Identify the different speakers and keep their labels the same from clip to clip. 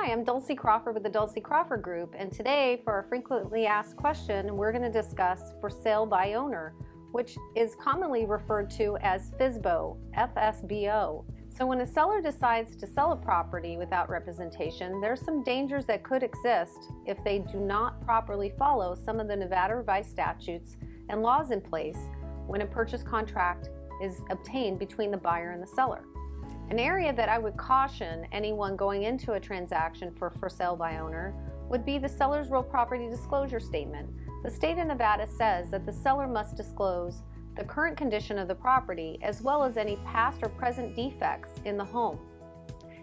Speaker 1: Hi, I'm Dulcie Crawford with the Dulcie Crawford Group, and today for our frequently asked question, we're going to discuss for sale by owner, which is commonly referred to as FSBO, FSBO. So when a seller decides to sell a property without representation, there's some dangers that could exist if they do not properly follow some of the Nevada revised statutes and laws in place when a purchase contract is obtained between the buyer and the seller. An area that I would caution anyone going into a transaction for sale by owner would be the seller's real property disclosure statement. The state of Nevada says that the seller must disclose the current condition of the property as well as any past or present defects in the home.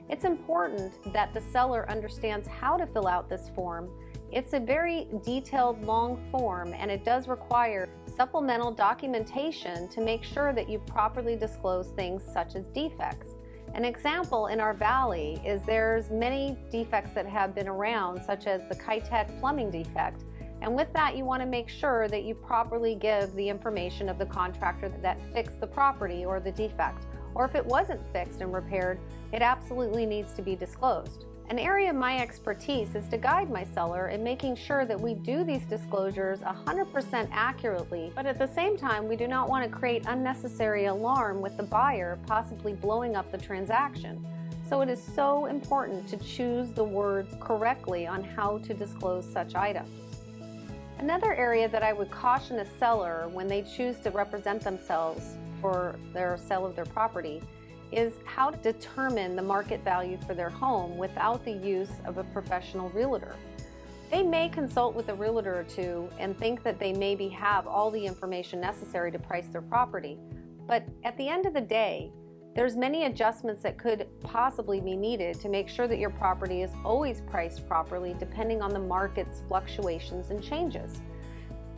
Speaker 1: It's important that the seller understands how to fill out this form. It's a very detailed, long form, and it does require supplemental documentation to make sure that you properly disclose things such as defects. An example in our valley is there's many defects that have been around, such as the Kitech plumbing defect. And with that, you want to make sure that you properly give the information of the contractor that fixed the property or the defect. Or if it wasn't fixed and repaired, it absolutely needs to be disclosed. An area of my expertise is to guide my seller in making sure that we do these disclosures 100% accurately, but at the same time, we do not want to create unnecessary alarm with the buyer, possibly blowing up the transaction. So it is so important to choose the words correctly on how to disclose such items. Another area that I would caution a seller when they choose to represent themselves for their sale of their property is how to determine the market value for their home without the use of a professional realtor. They may consult with a realtor or two and think that they maybe have all the information necessary to price their property, but at the end of the day, there's many adjustments that could possibly be needed to make sure that your property is always priced properly depending on the market's fluctuations and changes.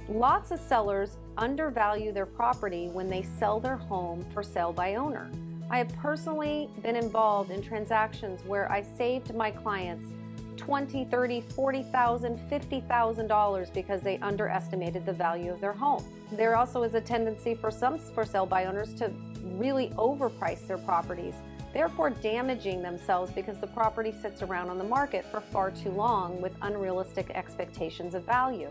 Speaker 1: Lots of sellers undervalue their property when they sell their home for sale by owner. I have personally been involved in transactions where I saved my clients $20,000, $30,000, $40,000, $50,000 because they underestimated the value of their home. There also is a tendency for some for sale by owners to really overprice their properties, therefore damaging themselves because the property sits around on the market for far too long with unrealistic expectations of value.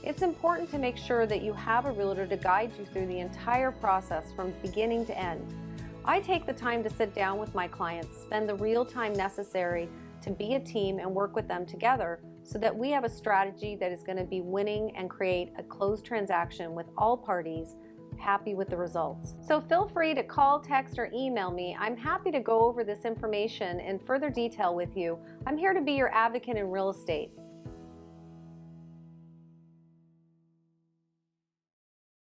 Speaker 1: It's important to make sure that you have a realtor to guide you through the entire process from beginning to end. I take the time to sit down with my clients, spend the real time necessary to be a team and work with them together so that we have a strategy that is going to be winning and create a closed transaction with all parties happy with the results. So feel free to call, text, or email me. I'm happy to go over this information in further detail with you. I'm here to be your advocate in real estate.